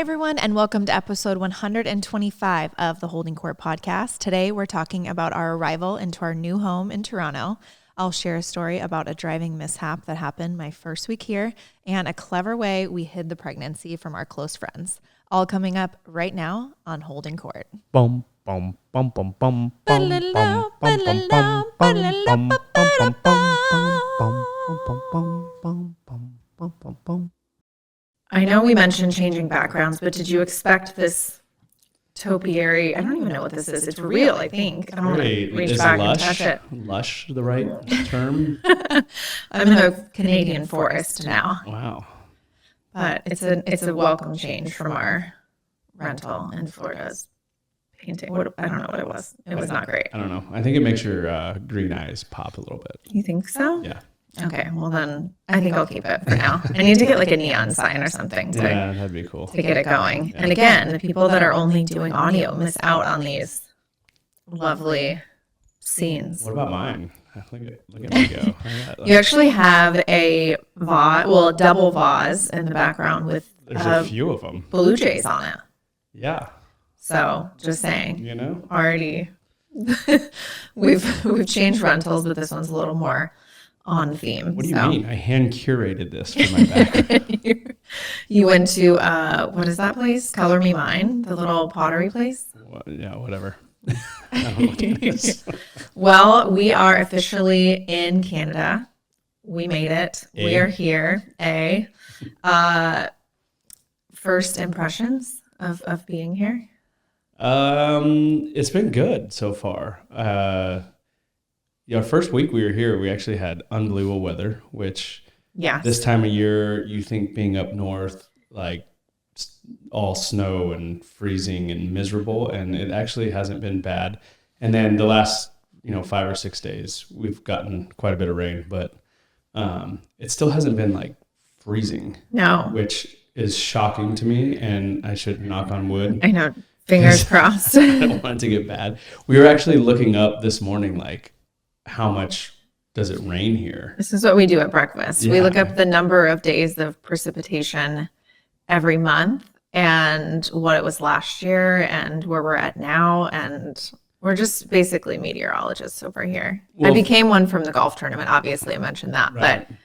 everyone, and welcome to episode 125 of the Holding Court podcast. Today, we're talking about our arrival into our new home in Toronto. I'll share a story about a driving mishap that happened my first week here and a clever way we hid the pregnancy from our close friends. All coming up right now on Holding Court. Bum, bum, bum, bum, bum, bum, bum, bum, bum, bum, bum, bum. I know we mentioned changing backgrounds, but did you expect this topiary? I don't even know what this is. It's real, I think. I don't want to reach back and touch it. Lush the right term? I'm in a Canadian forest now. Wow. But it's a welcome change from our rental in Florida's painting. I don't know what it was. It was not great. I don't know. I think it makes your green eyes pop a little bit. You think so? Yeah. Okay, well then I think I'll keep it for now. I need to get like a neon sign or something Yeah, that'd be cool. to get it going. Yeah. And again, the people that are only doing audio miss out on these lovely scenes. What about mine? Look at me go. You actually have a vase, well, a double vase in the background with There's a few of them. Blue Jays on it. Yeah. So just saying, you know, already we've changed rentals, but this one's a little more on theme. What do you mean? I hand curated this for my back. You went to what is that place? Color Me Mine, the little pottery place. Yeah, whatever. I don't know what that is. Well, we are officially in Canada. We made it. We are here. First impressions of being here. It's been good so far. First week we were here, we actually had unbelievable weather, which this time of year, you think being up north, like all snow and freezing and miserable, and it actually hasn't been bad. And then the last, 5 or 6 days, we've gotten quite a bit of rain, but it still hasn't been like freezing. No. Which is shocking to me, and I should knock on wood. I know. Fingers crossed. I don't want it to get bad. We were actually looking up this morning, like, how much does it rain here? This is what we do at breakfast. Yeah. We look up the number of days of precipitation every month and what it was last year and where we're at now. And we're just basically meteorologists over here. Well, I became one from the golf tournament. Obviously, I mentioned that, right. But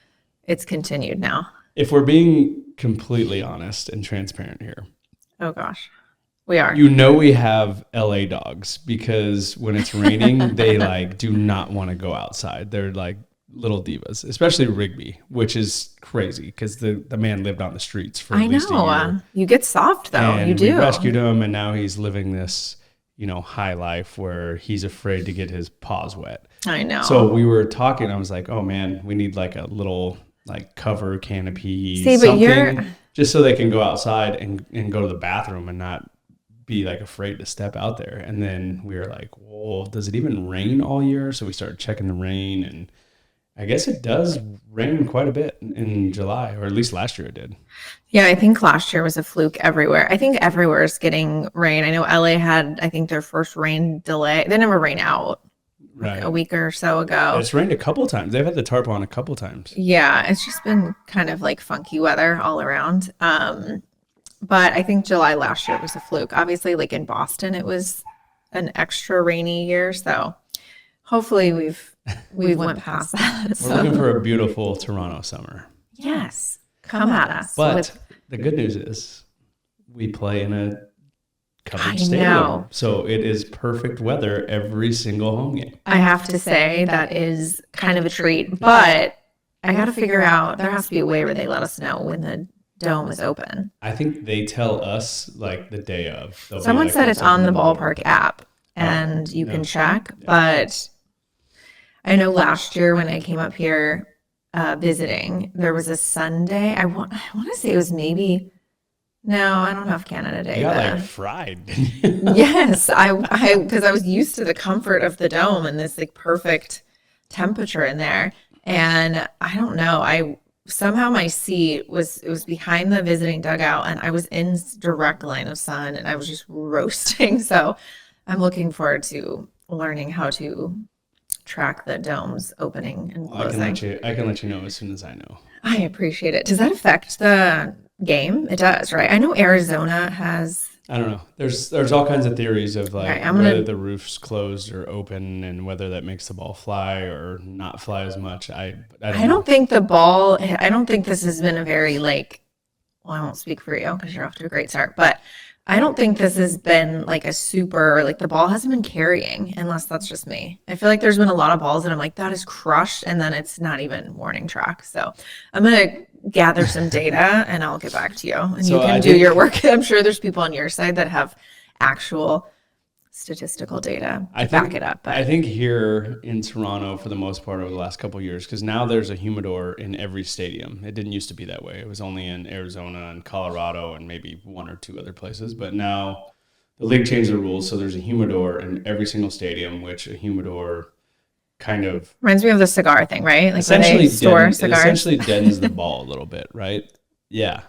it's continued now. If we're being completely honest and transparent here. Oh, gosh. We are. We have LA dogs because when it's raining, they do not want to go outside. They're like little divas, especially Rigby, which is crazy because the man lived on the streets for at least a year. You get soft though. And you do. We rescued him, and now he's living this, high life where he's afraid to get his paws wet. I know. So we were talking. I was like, oh man, we need like a little cover canopy, just so they can go outside and go to the bathroom and not be afraid to step out there. And then we were like, well, does it even rain all year? So we started checking the rain, and I guess it does rain quite a bit in July, or at least last year it did. Yeah, I think last year was a fluke everywhere. I think everywhere is getting rain. I know LA had, I think, their first rain delay. They never rain out a week or so ago. It's rained a couple times. They've had the tarp on a couple times. Yeah, it's just been kind of funky weather all around. But I think July last year was a fluke. Obviously, in Boston, it was an extra rainy year. So hopefully we've went past that. We're looking for a beautiful Toronto summer. Yes. Come at us. But the good news is we play in a covered stadium. So it is perfect weather every single home game. I have to say that is kind of a treat. But I got to figure out, there has to be a way where they let us know when the dome is open. I think they tell us the day of. Someone said it's on the ballpark app and you can check, but I know last year when I came up here visiting, there was a Sunday. I want to say it was maybe, no, I don't know if Canada Day. You got fried. Yes, because I was used to the comfort of the dome and this perfect temperature in there. And I don't know, somehow my seat was behind the visiting dugout and I was in direct line of sun and I was just roasting. So I'm looking forward to learning how to track the domes opening and closing. I can let you know as soon as I know. I appreciate it. Does that affect the game? It does, right? I know Arizona has. I don't know. There's all kinds of theories of like whether the roof's closed or open and whether that makes the ball fly or not fly as much. I don't think the ball. I don't think this has been a very like. Well, I won't speak for you because you're off to a great start, but I don't think this has been like a super like the ball hasn't been carrying unless that's just me. I feel like there's been a lot of balls that I'm like that is crushed and then it's not even warning track. So I'm gonna gather some data and I'll get back to you and you can do your work. I'm sure there's people on your side that have actual statistical data to back it up. But I think here in Toronto for the most part over the last couple of years, because now there's a humidor in every stadium. It didn't used to be that way. It was only in Arizona and Colorado and maybe one or two other places. But now the league changed the rules, so there's a humidor in every single stadium, which a humidor kind of reminds me of the cigar thing, right? Like essentially cigars. It essentially deadens the ball a little bit, right? Yeah.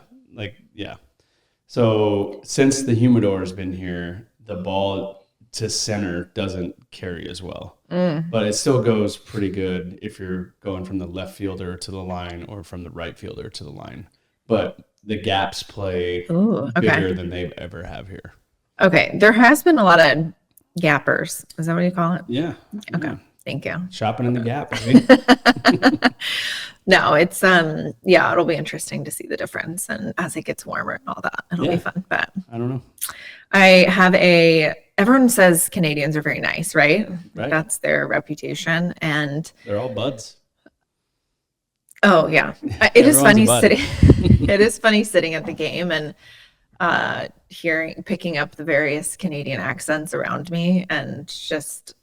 So since the humidor has been here, the ball to center doesn't carry as well. But it still goes pretty good if you're going from the left fielder to the line or from the right fielder to the line. But the gaps play bigger than they ever have here. Okay. There has been a lot of gappers. Is that what you call it? Yeah. Okay. Yeah. Thank you. Shopping in the Gap. No, it's it'll be interesting to see the difference and as it gets warmer and all that. It'll be fun. But I don't know. I have everyone says Canadians are very nice, right? That's their reputation and they're all buds. Oh yeah. It is funny sitting at the game and picking up the various Canadian accents around me and just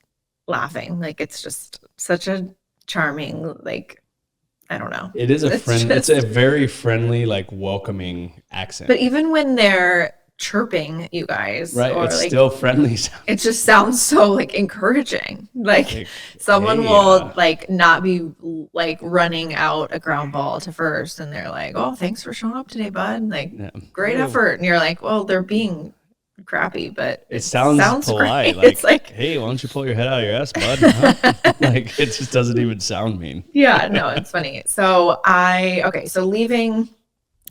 laughing. Like it's just such a charming, like, I don't know. It is it's a very friendly, like welcoming accent. But even when they're chirping you guys, right? It's like, still friendly. It just sounds so like encouraging. Like someone will like not be like running out a ground ball to first and they're like, oh, thanks for showing up today, bud. Like great effort. And you're like, well, they're being crappy, but it sounds polite. Like, it's like, hey, why don't you pull your head out of your ass, bud? Huh? Like it just doesn't even sound mean. Yeah, no, it's funny. So leaving,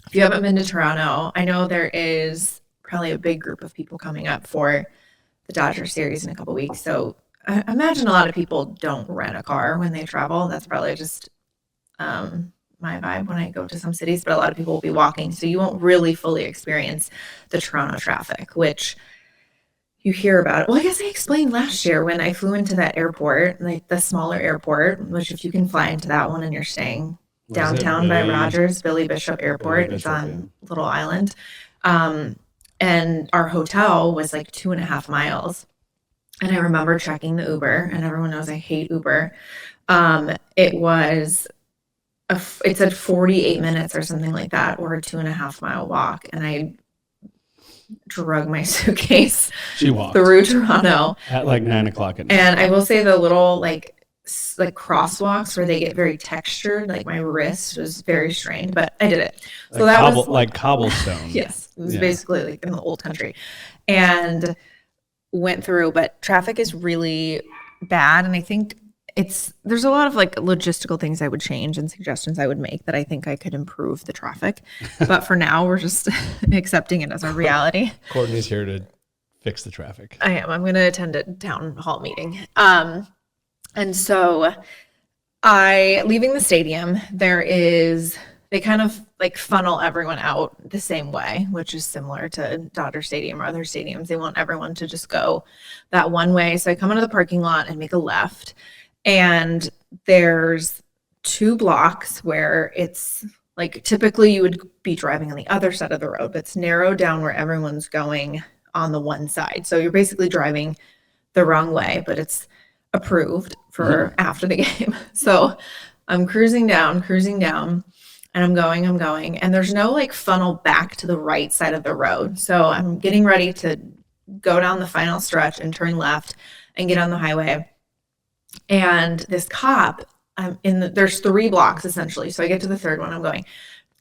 if you haven't been to Toronto, I know there is probably a big group of people coming up for the Dodger series in a couple weeks. So I imagine a lot of people don't rent a car when they travel. That's probably just my vibe when I go to some cities, but a lot of people will be walking. So you won't really fully experience the Toronto traffic, which you hear about it. Well, I guess I explained last year when I flew into that airport, like the smaller airport, which if you can fly into that one and you're staying downtown by Rogers, Billy Bishop Airport, it's on Little Island. And our hotel was like 2.5 miles. And I remember checking the Uber, and everyone knows I hate Uber. It said 48 minutes or something like that, or a 2.5 mile walk. And I drug my suitcase through Toronto at like 9 o'clock at night. And I will say the little like crosswalks where they get very textured, like my wrist was very strained, but I did it. So that was like cobblestone. Yes. It was basically like in the old country and went through, but traffic is really bad. And I think there's a lot of like logistical things I would change and suggestions I would make that I think I could improve the traffic. But for now, we're just accepting it as a reality. Kourtney's here to fix the traffic. I am. I'm going to attend a town hall meeting. And so leaving the stadium, they kind of like funnel everyone out the same way, which is similar to Dodger Stadium or other stadiums. They want everyone to just go that one way. So I come into the parking lot and make a left. And there's 2 blocks where it's like typically you would be driving on the other side of the road, but it's narrowed down where everyone's going on the one side. So you're basically driving the wrong way, but it's approved for after the game. So I'm cruising down, and I'm going, and there's no like funnel back to the right side of the road. So I'm getting ready to go down the final stretch and turn left and get on the highway. And this cop, there's 3 blocks essentially. So I get to the 3rd one, I'm going,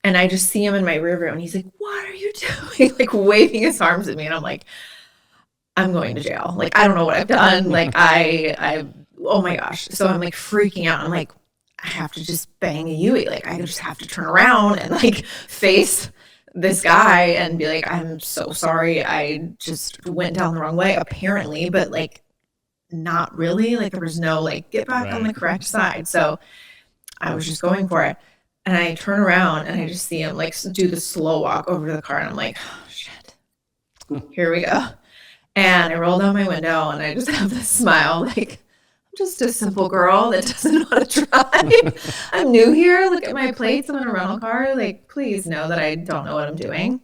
and I just see him in my rear view, and he's like, "What are you doing?" Like waving his arms at me, and I'm like, "I'm going to jail. Like I don't know what I've done. Like oh my gosh." So I'm like freaking out. I'm like, I have to just bang a Yui. Like I just have to turn around and like face this guy and be like, I'm so sorry. I just went down the wrong way, apparently, but like, not really. Like, there was no like, get back on the correct side. So I was just going for it. And I turn around and I just see him like do the slow walk over to the car. And I'm like, oh, shit, here we go. And I roll down my window and I just have this smile like, I'm just a simple girl that doesn't know how to drive. I'm new here. Look at my plates. I'm in a rental car. Like, please know that I don't know what I'm doing.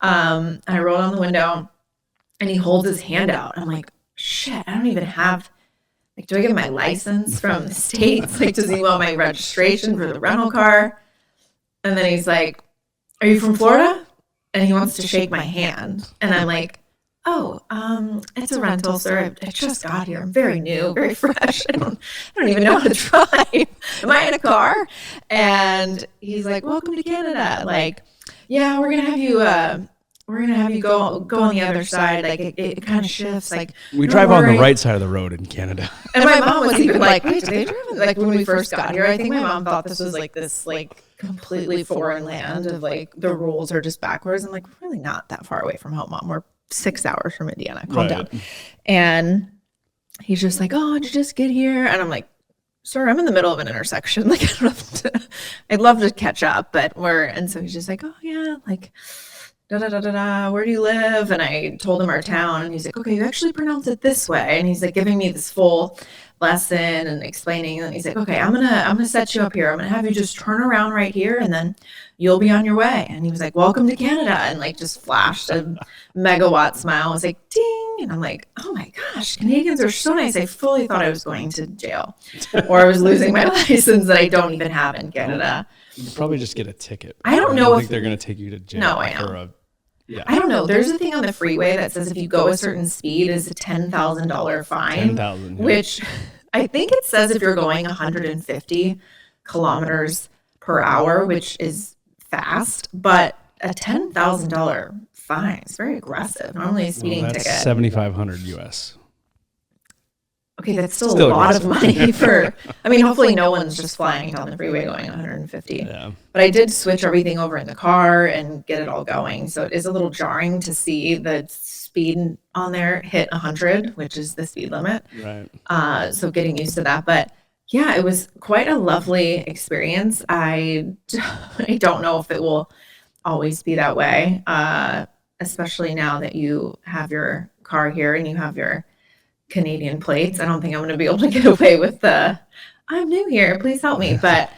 I roll down the window and he holds his hand out. I'm like, shit, I don't even have, like, do I get my license from the States? Like, does he want my registration for the rental car? And then he's like, are you from Florida? And he wants to shake my hand. And I'm like, oh, it's a rental, sir. I just got here. I'm very new, very fresh. I don't even know how to drive. Am I in a car? And he's like, welcome to Canada. Like, yeah, we're gonna have you go on the other side. Like it kind of shifts. Like we drive on the right side of the road in Canada. And my mom was even like, wait, do they drive? Like when we first got here, I think my mom thought this was like this like completely foreign land of like the rules are just backwards. I'm like, we're really not that far away from home, Mom. We're 6 hours from Indiana. Calm down. And he's just like, oh, did you just get here? And I'm like, sir, I'm in the middle of an intersection. Like, I'd love to catch up, but and so he's just like, oh yeah, like, where do you live? And I told him our town, and he's like, okay, you actually pronounce it this way. And he's like giving me this full lesson and explaining. And he's like, okay, I'm gonna set you up here. I'm gonna have you just turn around right here, and then you'll be on your way. And he was like, welcome to Canada, and like just flashed a megawatt smile. I was like, ding. And I'm like, oh my gosh, Canadians are so nice. I fully thought I was going to jail or I was losing my license that I don't even have in Canada. You probably just get a ticket. I don't know if they're going to take you to jail. No, I know. I don't know. There's a thing on the freeway that says if you go a certain speed, it's a $10,000 fine. 10,000, which I think it says if you're going 150 kilometers per hour, which is fast, but a $10,000 fine is very aggressive. Normally a speeding ticket. $7,500 US. Okay, that's still a lot of money for, I mean, hopefully no one's just flying down the freeway going 150. Yeah. But I did switch everything over in the car and get it all going. So it is a little jarring to see the speed on there hit 100, which is the speed limit. Right. So getting used to that. But yeah, it was quite a lovely experience. I don't know if it will always be that way, especially now that you have your car here and you have your Canadian plates. I don't think I'm going to be able to get away with I'm new here, please help me. But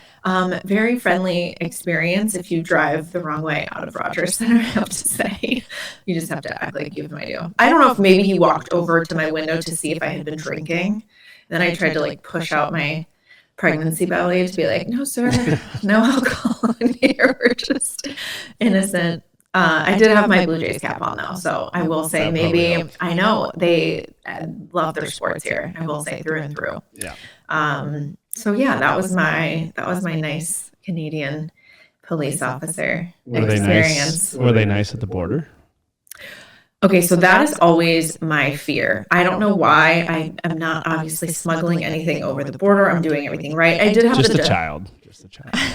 very friendly experience if you drive the wrong way out of Rogers Center, I have to say. You just have to act like you have no idea. I don't know if maybe he walked over to my window to see if I had been drinking. Then I tried to like push out my pregnancy belly to be like, no, sir, no alcohol in here. We're just innocent. I did have my Blue Jays cap on though, so I will say maybe I know they love their sports here. I will say through and through. Yeah. So yeah, that was my nice Canadian police officer experience. Were they nice at the border? Okay, so that is always my fear. I don't know why. I am not obviously smuggling anything over the border. I'm doing everything right. I did have just a child.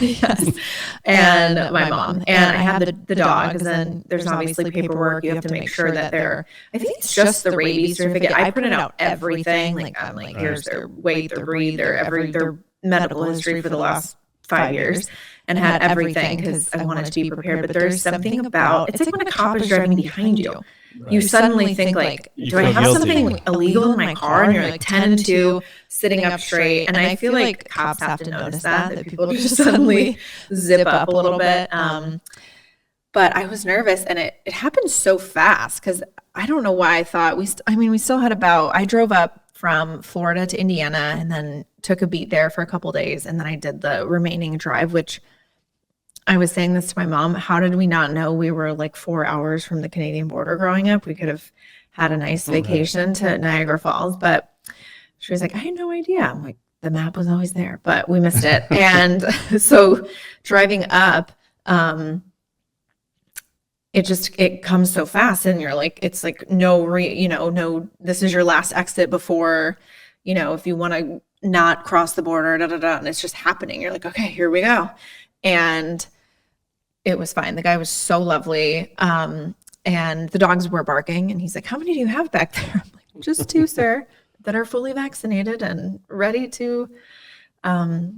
Yes, and my mom. And I had the dog, because then there's obviously paperwork. You have to make sure that I think it's just the rabies certificate. I printed out everything. Like, I'm like, here's their weight, their breed, their medical history for the last 5 years, and had everything because I wanted to be prepared. But there's something about, it's like when a cop is driving behind you. You suddenly think like, do I have something illegal in my car? And you're like 10 and 2, sitting up straight. And I feel like cops have to notice that people just suddenly zip up a little bit. But I was nervous, and it happened so fast because I don't know why I thought we still had I drove up from Florida to Indiana and then took a beat there for a couple days. And then I did the remaining drive, which I was saying this to my mom. How did we not know we were like 4 hours from the Canadian border growing up? We could have had a nice vacation to Niagara Falls, but she was like, I had no idea. I'm like, the map was always there, but we missed it. And so driving up, it comes so fast, and you're like, it's like no, this is your last exit before, if you want to not cross the border, and it's just happening. You're like, okay, here we go. And it was fine. The guy was so lovely. And the dogs were barking, and he's like, how many do you have back there? I'm like, just 2, sir, that are fully vaccinated and ready to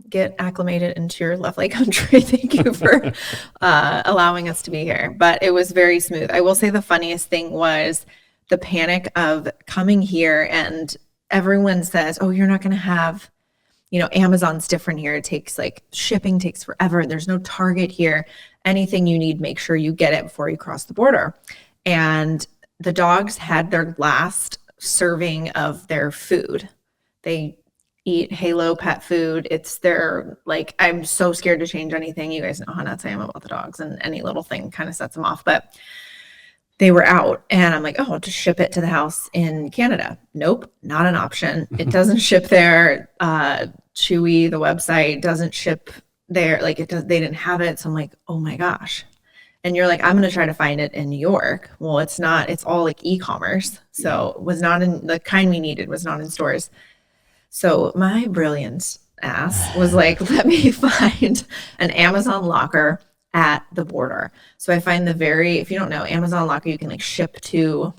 get acclimated into your lovely country. Thank you for allowing us to be here. But it was very smooth. I will say the funniest thing was the panic of coming here, and everyone says, oh, you're not going to have, Amazon's different here. It takes shipping takes forever. There's no Target here. Anything you need, make sure you get it before you cross the border. And the dogs had their last serving of their food. They eat Halo pet food. It's their, I'm so scared to change anything. You guys know how nuts I am about the dogs, and any little thing kind of sets them off. But they were out, and I'm like, oh, I'll just ship it to the house in Canada. Nope, not an option. It doesn't ship there. Chewy, the website, doesn't ship there. They didn't have it. So I'm like, oh my gosh. And you're like, I'm going to try to find it in New York. Well, it's not. It's all e-commerce. So it was not in the kind we needed, was not in stores. So my brilliant ass was like, let me find an Amazon locker at the border. So I find if you don't know, Amazon locker, you can ship to,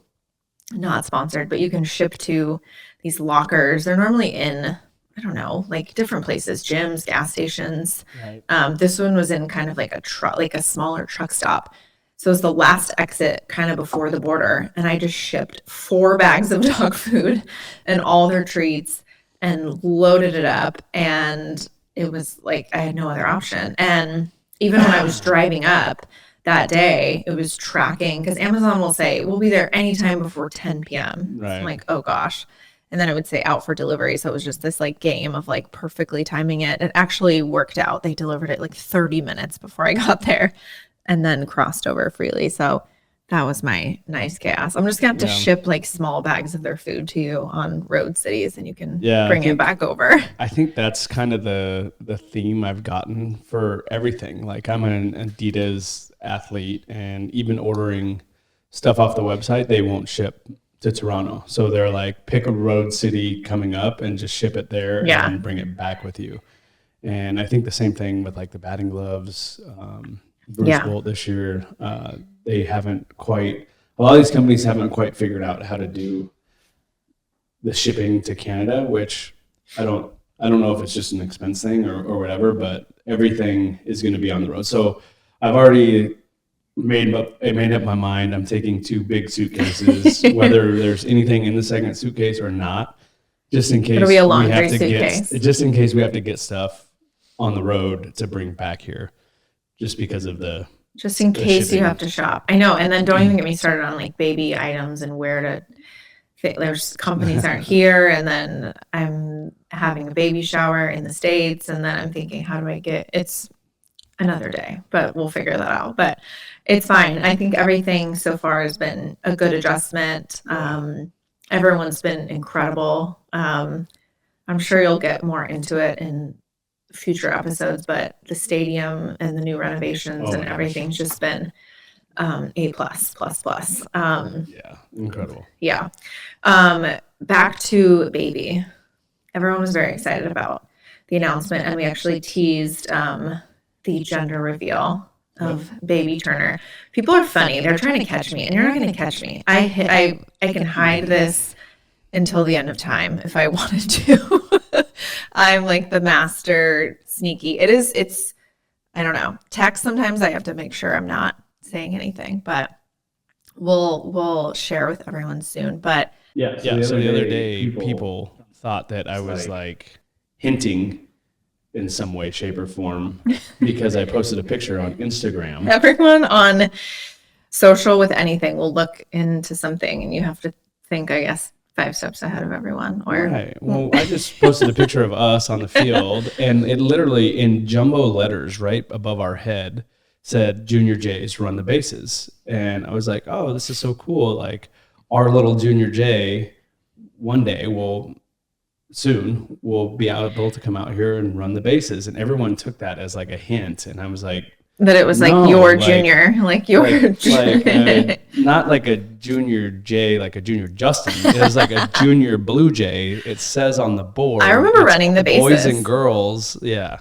not sponsored, but you can ship to these lockers. They're normally in, I don't know, different places, gyms, gas stations. Right. This one was in kind of a truck, a smaller truck stop. So it was the last exit kind of before the border. And I just shipped 4 bags of dog food and all their treats and loaded it up. And it was I had no other option. And even when I was driving up that day, it was tracking, because Amazon will say, we'll be there anytime before 10 p.m. Right. So I'm like, oh gosh. And then I would say out for delivery. So it was just this game of perfectly timing it. It actually worked out. They delivered it 30 minutes before I got there, and then crossed over freely. So that was my nice chaos. I'm just going to have to ship small bags of their food to you on road cities, and you can bring it back over. I think that's kind of the theme I've gotten for everything. I'm an Adidas athlete, and even ordering stuff off the website, they won't ship to Toronto. So they're pick a road city coming up and just ship it there and bring it back with you. And I think the same thing with the batting gloves. Bruce Bolt this year, they haven't quite, a lot of these companies haven't quite figured out how to do the shipping to Canada, which I don't know if it's just an expense thing or whatever, but everything is going to be on the road. So I've already made up my mind. I'm taking 2 big suitcases, whether there's anything in the second suitcase or not, just in case It'll be a laundry suitcase. Just in case we have to get stuff on the road to bring back here, just because of just in case shipping. You have to shop. I know. And then don't even get me started on baby items and where to fit. There's companies aren't here, and then I'm having a baby shower in the States, and then I'm thinking, how do I it's another day, but we'll figure that out. But it's fine. I think everything so far has been a good adjustment. Everyone's been incredible. I'm sure you'll get more into it in future episodes, but the stadium and the new renovations and everything's just been A++++. Incredible. Yeah. Back to baby. Everyone was very excited about the announcement, and we actually teased the gender reveal of baby Turner. People are funny. They're trying to catch me, and you're not going to catch me. I can hide this until the end of time if I wanted to. I'm the master sneaky. It's I don't know. Text, sometimes I have to make sure I'm not saying anything, but we'll share with everyone soon. But so the other day people thought that I was hinting in some way, shape, or form because I posted a picture on Instagram. Everyone on social with anything will look into something, and you have to think, I guess, 5 steps ahead of everyone. Right. Well, I just posted a picture of us on the field, and it literally in jumbo letters right above our head said Junior J's run the bases. And I was like, oh, this is so cool. Our little Junior J one day will be able to come out here and run the bases. And everyone took that as a hint. And I was like, that it was your junior, not a Junior J, a Junior Justin. It was a Junior Blue Jay. It says on the board. I remember running the bases. Boys and girls. Yeah.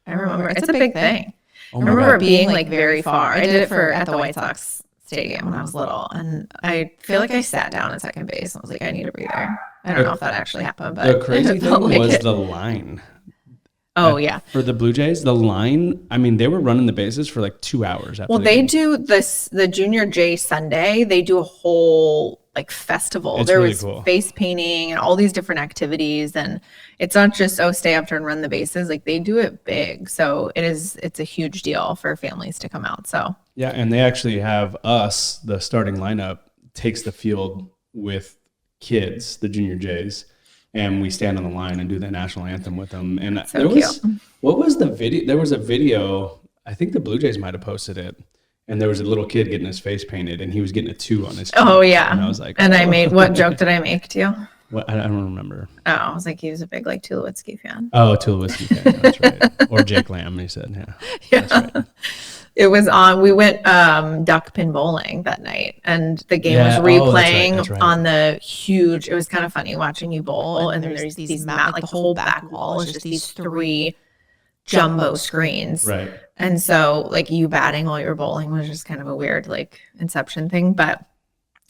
I remember. It's a big thing. I remember it being like very far. I did it at the White Sox stadium when I was little, and I feel like I sat down at second base and I was like, I need a breather. I don't know if that actually happened, but the crazy thing was the line. Oh, yeah. For the Blue Jays, the line, I mean, they were running the bases for like 2 hours. After they do the Junior J Sunday. They do a whole like festival. It's there really was cool. Face painting and all these different activities. And it's not just, stay after and run the bases. Like they do it big. So it's a huge deal for families to come out. So yeah, and they actually have us, the starting lineup, takes the field with kids, the Junior Jays. And we stand on the line and do the national anthem with them. And what was the video? There was a video, I think the Blue Jays might have posted it. And there was a little kid getting his face painted and he was getting a 2 on his cheek. Oh, yeah. And I was like, I made, what joke did I make to you? What? I don't remember. Oh, I was like, he was a big like Tulowitzki fan. Oh, Tulowitzki fan. That's right. Or Jake Lamb, he said. Yeah. That's right. It was on, we went duck pin bowling that night, and the game was replaying that's right. on the huge, it was kind of funny watching you bowl, and then there's these like the whole back wall is just these 3 jumbo screens. Right. And so like you batting while you're bowling was just kind of a weird like Inception thing, but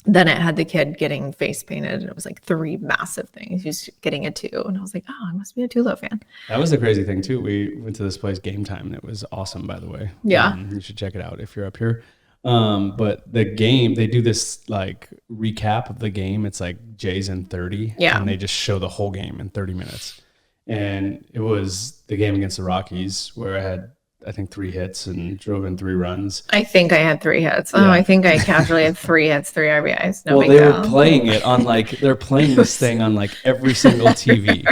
then it had the kid getting face painted, and it was like 3 massive things. He was getting a 2, and I was like, oh, I must be a Tulo fan. That was the crazy thing too. We went to this place, Game Time, and it was awesome, by the way. Yeah. You should check it out if you're up here. But the game, they do this like recap of the game. It's like Jays in 30. Yeah. And they just show the whole game in 30 minutes. And it was the game against the Rockies where I had, I think, 3 hits and drove in 3 runs. I think I had 3 hits. Yeah. Oh, I think I casually had 3 hits, 3 RBIs. No, well, they were playing it on like, they're playing this thing on like every single TV.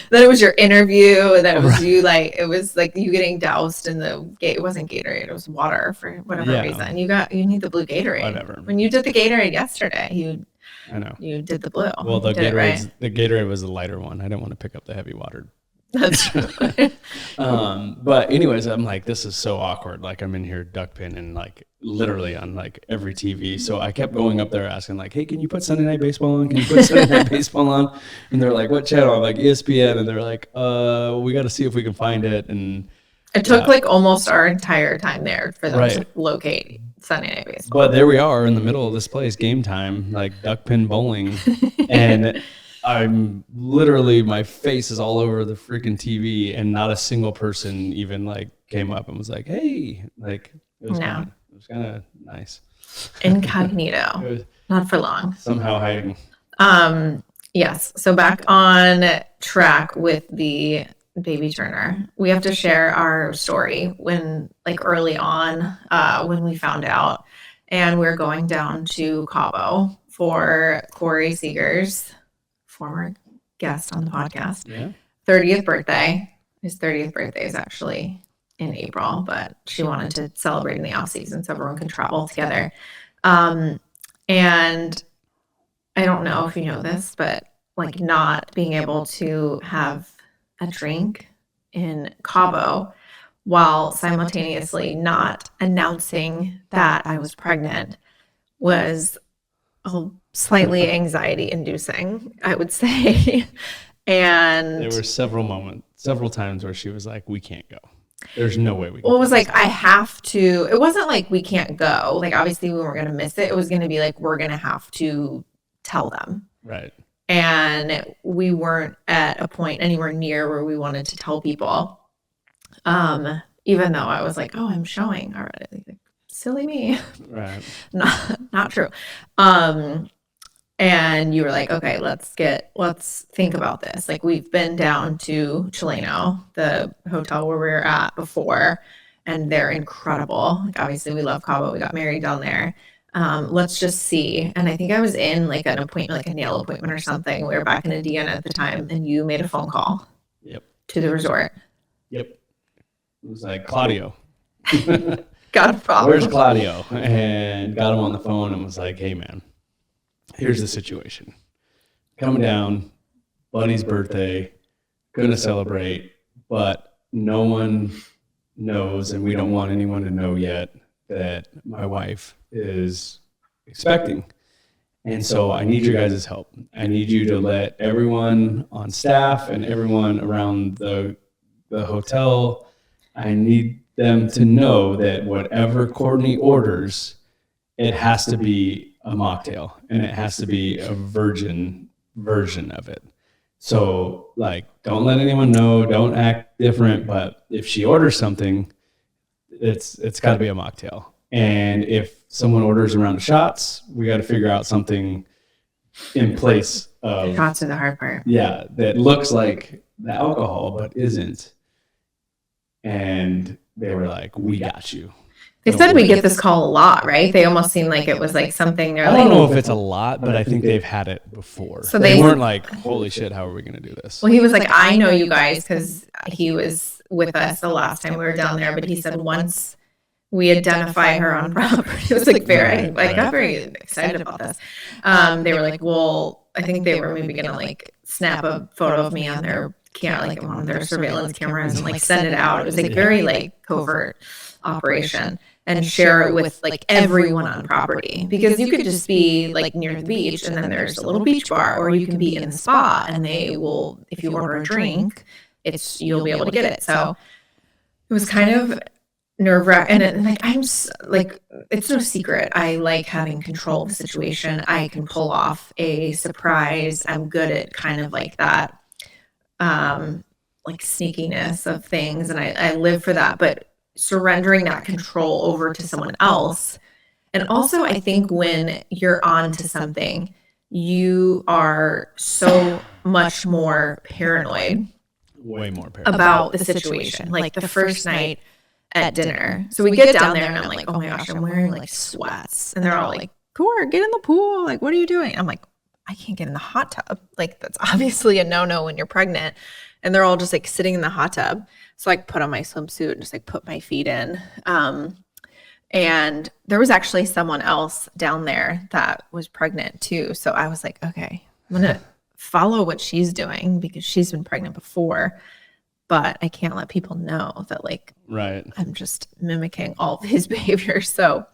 Then it was your interview. That was you like, it was like you getting doused in the it wasn't Gatorade, it was water for whatever reason. You need the blue Gatorade. Whatever. When you did the Gatorade yesterday, I know. You did the blue. Well, the Gatorade was the lighter one. I didn't want to pick up the heavy water. That's true. But anyways, I'm like, this is so awkward. Like I'm in here duck pin and like literally on like every TV. So I kept going up there asking like, hey, can you put Sunday Night Baseball on? Can you put Sunday Night Baseball on? And they're like, what channel? I'm like, ESPN. And they're like, we got to see if we can find it. And it took like almost our entire time there for them to locate Sunday Night Baseball. But there we are in the middle of this place, Game Time, like duck pin bowling. And I'm literally, my face is all over the freaking TV, and not a single person even like came up and was like, hey, like it was kind of nice. Incognito. Not for long. Somehow hiding. Yes. So back on track with the baby Turner. We have to share our story when like early on when we found out, and we're going down to Cabo for Corey Seeger's former guest on the podcast. 30th birthday. His 30th birthday is actually in April, but she wanted to celebrate in the off season so everyone can travel together. And I don't know if you know this, but like not being able to have a drink in Cabo while simultaneously not announcing that I was pregnant was slightly anxiety inducing, I would say. And there were several times where she was like, we can't go. There's no way we can. Well, it was like, I have to. It wasn't like we can't go. Like, obviously, we weren't going to miss it. It was going to be like, we're going to have to tell them. Right. And we weren't at a point anywhere near where we wanted to tell people. Even though I was like, oh, I'm showing already. Like, silly me. Right. Not true. And you were like, okay, let's think about this. Like, we've been down to Chileno, the hotel where we were at before, and they're incredible. Like, obviously we love Cabo. We got married down there. Let's just see. And I think I was in like an appointment, like a nail appointment or something. We were back in Indiana at the time, and you made a phone call. Yep. To the resort. Yep. It was like, Claudio. Got a problem. Where's Claudio? And got him on the phone and was like, hey, man, here's the situation. Coming down, buddy's birthday, gonna celebrate, but no one knows, and we don't want anyone to know yet, that my wife is expecting. And so I need your guys' help. I need you to let everyone on staff and everyone around the hotel, I need them to know that whatever Kourtney orders, it has to be a mocktail and it has to be a virgin version of it. So like, don't let anyone know, don't act different, but if she orders something, it's got to be a mocktail. And if someone orders a round of shots, we got to figure out something in place of shots are the hard part. Yeah, that looks like the alcohol but isn't. And they were like, "We got you." They said we get this call a lot, right? They almost seemed like it was like something. I don't know if it's a lot, but I think they've had it before. So they weren't like, "Holy shit, how are we going to do this?" Well, he was like, "I know you guys," because he was with us the last time we were down there. But he said once we identify her on property, it was like I got very excited about this. They were like, "Well," I think they were maybe going to like snap a photo of me on their camera, like one of their surveillance cameras, and like send it out. It was like very like covert operation. And share it with like everyone on property, because you could just be like near the beach and then there's a little beach bar, or you can be in the spa and they will, if you order a drink, you'll be able to get it. So it was kind of nerve-wracking, and like it's no secret, I like having control of the situation. I can pull off a surprise. I'm good at kind of like that like sneakiness of things, and I live for that. But surrendering that control over to someone else. And also, I think when you're on to something, you are so much more paranoid. Way more paranoid. About the situation. Like the first night at dinner. So we get down there and I'm like, oh my gosh, I'm wearing like sweats. And they're all like, Kourt, get in the pool. Like, what are you doing? I'm like, I can't get in the hot tub. Like, that's obviously a no-no when you're pregnant. And they're all just like sitting in the hot tub. So I put on my swimsuit and just like put my feet in. And there was actually someone else down there that was pregnant too. So I was like, okay, I'm going to follow what she's doing because she's been pregnant before, but I can't let people know that like, right, I'm just mimicking all of his behavior. So,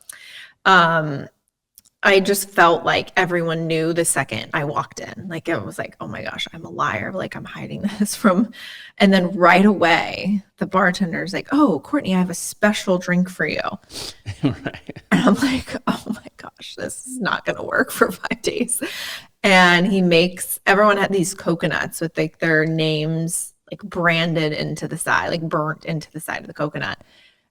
I just felt like everyone knew the second I walked in. Like, it was like, oh my gosh, I'm a liar. Like, I'm hiding this from. And then right away, the bartender's like, oh, Kourtney, I have a special drink for you. Right. And I'm like, oh my gosh, this is not going to work for 5 days. And everyone had these coconuts with like their names like branded into the side, like burnt into the side of the coconut.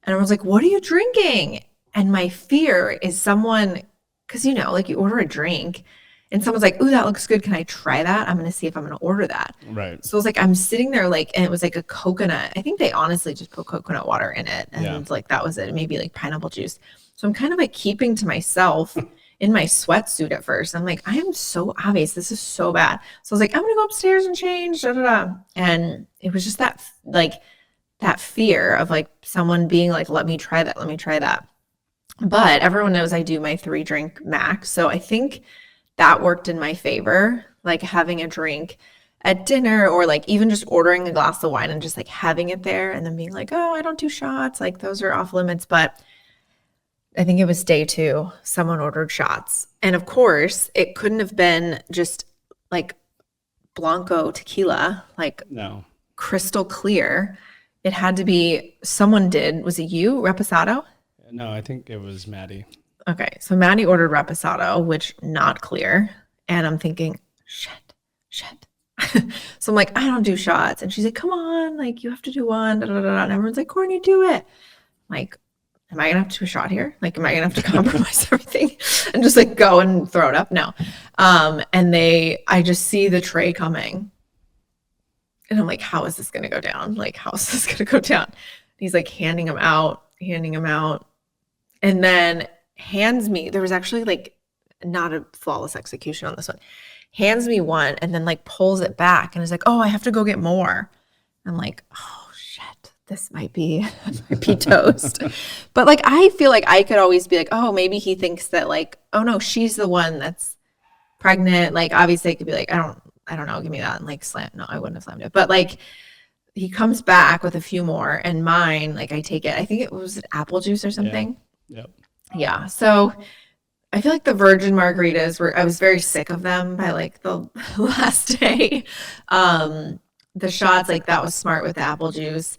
And I was like, what are you drinking? And my fear is someone, because, you know, like you order a drink and someone's like, ooh, that looks good. Can I try that? I'm going to see if I'm going to order that. Right. So it was like, I'm sitting there like, and it was like a coconut. I think they honestly just put coconut water in it. And like, that was it. Maybe like pineapple juice. So I'm kind of like keeping to myself in my sweatsuit at first. I'm like, I am so obvious. This is so bad. So I was like, I'm going to go upstairs and change. And it was just that, like, that fear of like someone being like, let me try that. Let me try that. But everyone knows I do my 3-drink max. So I think that worked in my favor, like having a drink at dinner or like even just ordering a glass of wine and just like having it there and then being like, oh, I don't do shots. Like those are off limits. But I think it was day 2, someone ordered shots. And of course, it couldn't have been just like Blanco tequila, like no, crystal clear. It had to be, someone did, was it you, Reposado? No, I think it was Maddie. Okay, so Maddie ordered Reposado, which not clear. And I'm thinking, shit. So I'm like, I don't do shots. And she's like, come on, like you have to do one. And everyone's like, Kourtney, do it. I'm like, am I going to have to do a shot here? Like, am I going to have to compromise everything and just like go and throw it up? No. And I just see the tray coming. And I'm like, how is this going to go down? Like, how is this going to go down? And he's like handing them out. And then hands me, there was actually like not a flawless execution on this one, hands me one and then like pulls it back and is like, oh, I have to go get more. I'm like, oh shit, this might be toast. But like, I feel like I could always be like, oh, maybe he thinks that like, oh no, she's the one that's pregnant. Like obviously it could be like, I don't know, give me that and like slam. No, I wouldn't have slammed it. But like, he comes back with a few more and mine, like I take it. I think it was apple juice or something. Yep. Yeah. So I feel like the virgin margaritas I was very sick of them by like the last day. The shots, like that was smart with the apple juice.